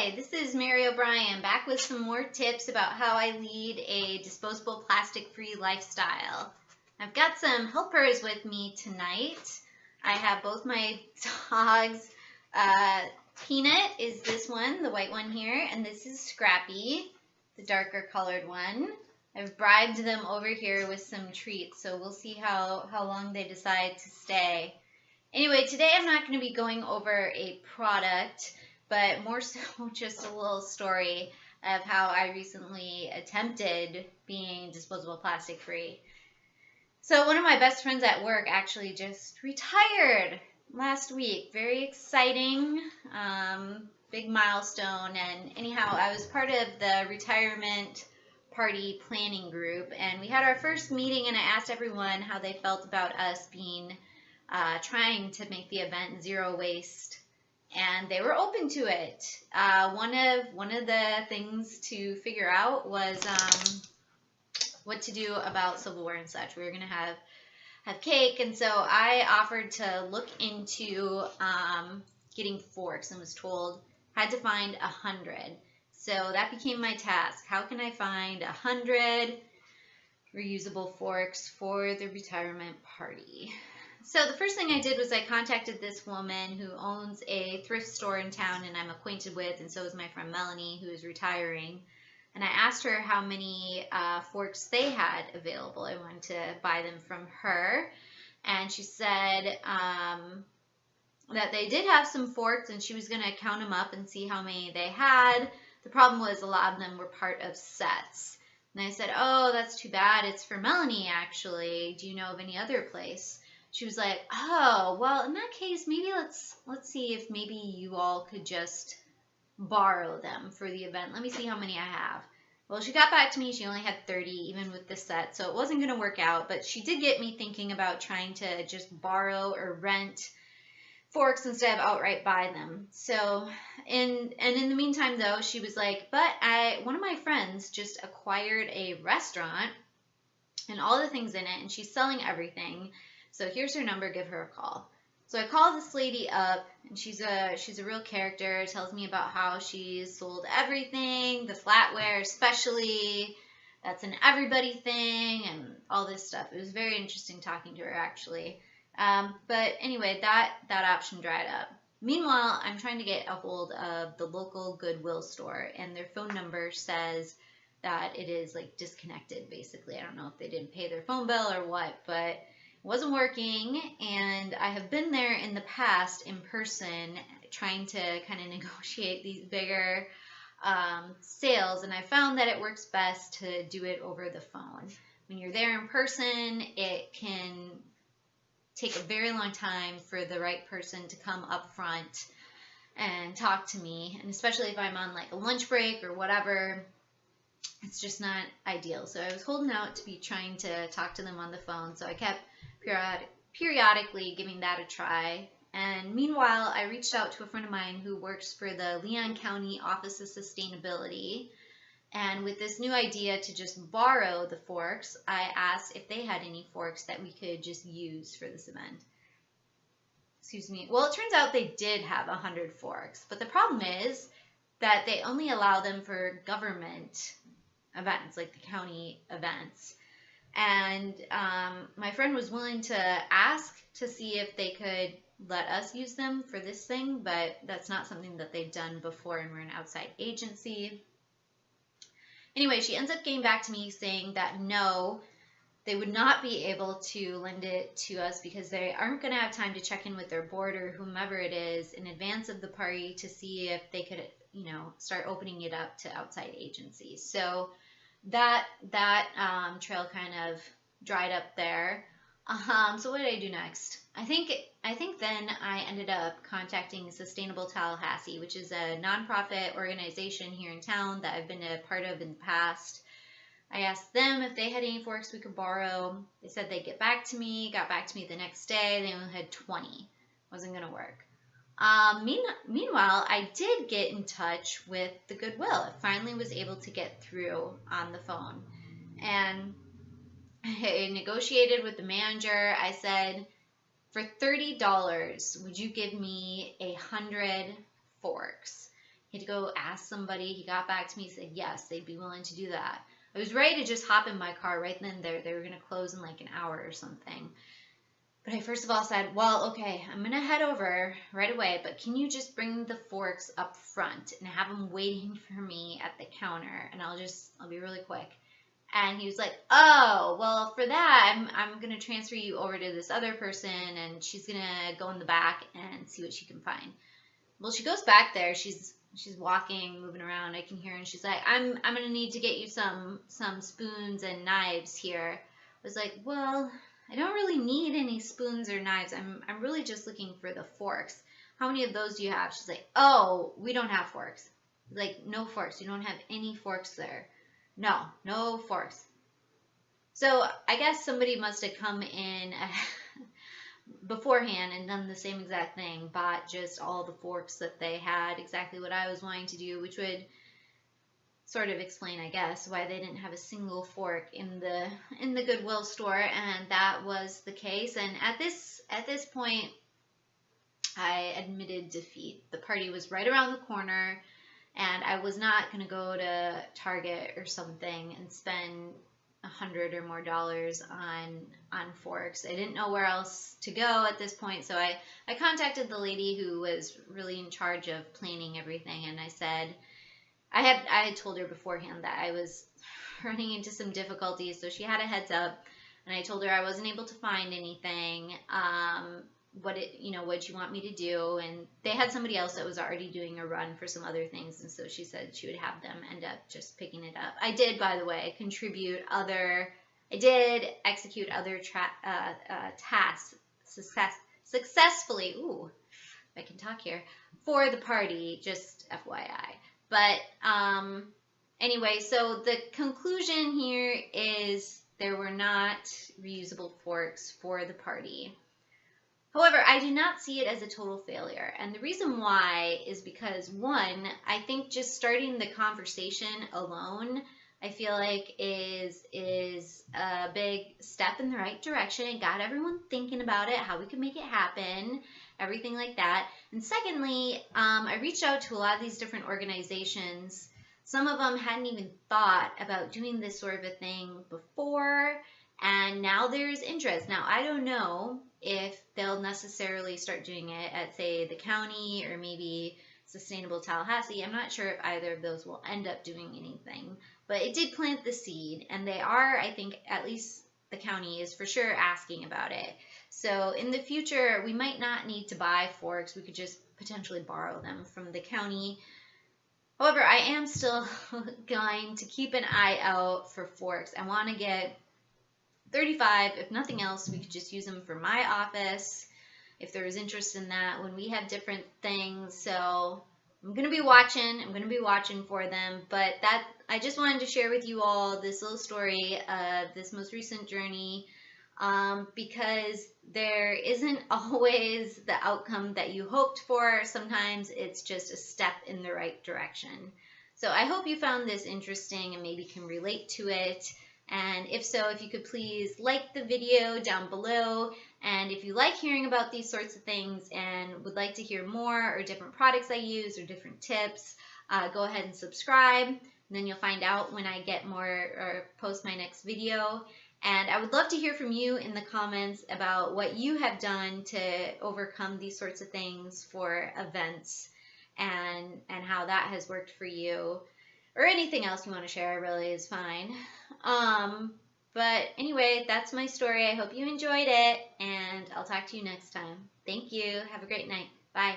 Hi, this is Mary O'Brien back with some more tips about how I lead a disposable plastic-free lifestyle. I've got some helpers with me tonight. I have both my dogs. Peanut is this one, the white one here, and this is Scrappy, the darker colored one. I've bribed them over here with some treats, so we'll see how long they decide to stay. Anyway, today I'm not going to be going over a product, but more so just a little story of how I recently attempted being disposable plastic free. So one of my best friends at work actually just retired last week. Very exciting, big milestone. And anyhow, I was part of the retirement party planning group, and we had our first meeting, and I asked everyone how they felt about us being trying to make the event zero waste, and they were open to it. One of the things to figure out was what to do about silverware and such. We were gonna have cake, and so I offered to look into getting forks, and was told I had to find 100. So that became my task. How can I find 100 reusable forks for the retirement party? So the first thing I did was I contacted this woman who owns a thrift store in town and I'm acquainted with, and so is my friend Melanie, who is retiring. And I asked her how many forks they had available. I wanted to buy them from her. And she said that they did have some forks, and she was going to count them up and see how many they had. The problem was a lot of them were part of sets. And I said, oh, that's too bad. It's for Melanie, actually. Do you know of any other place? She was like, oh, well, in that case, maybe let's see if maybe you all could just borrow them for the event. Let me see how many I have. Well, she got back to me. She only had 30, even with the set, so it wasn't going to work out. But she did get me thinking about trying to just borrow or rent forks instead of outright buy them. So, in the meantime, though, she was like, but one of my friends just acquired a restaurant and all the things in it, and she's selling everything. So here's her number, give her a call. So I call this lady up, and she's a real character, tells me about how she's sold everything, the flatware especially, that's an everybody thing, and all this stuff. It was very interesting talking to her, actually. But anyway, that option dried up. Meanwhile, I'm trying to get a hold of the local Goodwill store, and their phone number says that it is like disconnected, basically. I don't know if they didn't pay their phone bill or what, but wasn't working. And I have been there in the past in person trying to kind of negotiate these bigger sales, and I found that it works best to do it over the phone. When you're there in person, it can take a very long time for the right person to come up front and talk to me, and especially if I'm on like a lunch break or whatever, it's just not ideal. So I was holding out to be trying to talk to them on the phone, so I kept periodically giving that a try. And meanwhile, I reached out to a friend of mine who works for the Leon County Office of Sustainability, and with this new idea to just borrow the forks, I asked if they had any forks that we could just use for this event. Excuse me. Well, it turns out they did have 100 forks, but the problem is that they only allow them for government events, like the county events. And my friend was willing to ask to see if they could let us use them for this thing, but that's not something that they've done before, and we're an outside agency. Anyway, she ends up getting back to me saying that no, they would not be able to lend it to us because they aren't going to have time to check in with their board or whomever it is in advance of the party to see if they could, start opening it up to outside agencies. So that trail kind of dried up there. So what did I do next? I think then I ended up contacting Sustainable Tallahassee, which is a nonprofit organization here in town that I've been a part of in the past. I asked them if they had any forks we could borrow. They said they'd get back to me. Got back to me the next day. They only had 20. Wasn't going to work. Meanwhile, I did get in touch with the Goodwill. I finally was able to get through on the phone. And I negotiated with the manager. I said, for $30, would you give me 100 forks? He had to go ask somebody. He got back to me, said yes, they'd be willing to do that. I was ready to just hop in my car right then and there. They were going to close in like an hour or something. But I first of all said, well, okay, I'm going to head over right away, but can you just bring the forks up front and have them waiting for me at the counter, and I'll be really quick. And he was like, oh, well, for that, I'm going to transfer you over to this other person, and she's going to go in the back and see what she can find. Well, she goes back there. She's walking, moving around. I can hear her, and she's like, I'm going to need to get you some spoons and knives here. I was like, well, I don't really need any spoons or knives. I'm really just looking for the forks. How many of those do you have? She's like, oh, we don't have forks. Like, no forks. You don't have any forks there. No forks. So I guess somebody must have come in beforehand and done the same exact thing, bought just all the forks that they had, exactly what I was wanting to do, which would sort of explain, I guess, why they didn't have a single fork in the Goodwill store, and that was the case. And at this point, I admitted defeat. The party was right around the corner, and I was not going to go to Target or something and spend $100 or more on forks. I didn't know where else to go at this point, so I contacted the lady who was really in charge of planning everything, and I said, I had told her beforehand that I was running into some difficulties, so she had a heads up, and I told her I wasn't able to find anything, what you want me to do, and they had somebody else that was already doing a run for some other things, and so she said she would have them end up just picking it up. I did, by the way, execute other tasks successfully. Ooh, I can talk here, for the party, just FYI. But anyway, so the conclusion here is there were not reusable forks for the party. However, I do not see it as a total failure, and the reason why is because, one, I think just starting the conversation alone, I feel like is a big step in the right direction. It got everyone thinking about it, how we could make it happen, everything like that. And secondly, I reached out to a lot of these different organizations. Some of them hadn't even thought about doing this sort of a thing before, and now there's interest. Now, I don't know if they'll necessarily start doing it at, say, the county or maybe Sustainable Tallahassee. I'm not sure if either of those will end up doing anything, but it did plant the seed, and they are, I think, at least the county is for sure asking about it. So in the future, we might not need to buy forks. We could just potentially borrow them from the county. However, I am still going to keep an eye out for forks. I want to get 35. If nothing else, we could just use them for my office if there was interest in that when we have different things. So I'm going to be watching for them. But that, I just wanted to share with you all this little story of this most recent journey, because there isn't always the outcome that you hoped for. Sometimes it's just a step in the right direction. So I hope you found this interesting and maybe can relate to it. And if so, if you could please like the video down below. And if you like hearing about these sorts of things and would like to hear more or different products I use or different tips, go ahead and subscribe. And then you'll find out when I get more or post my next video. And I would love to hear from you in the comments about what you have done to overcome these sorts of things for events and how that has worked for you. Or anything else you want to share really is fine. But anyway, that's my story. I hope you enjoyed it, and I'll talk to you next time. Thank you. Have a great night. Bye.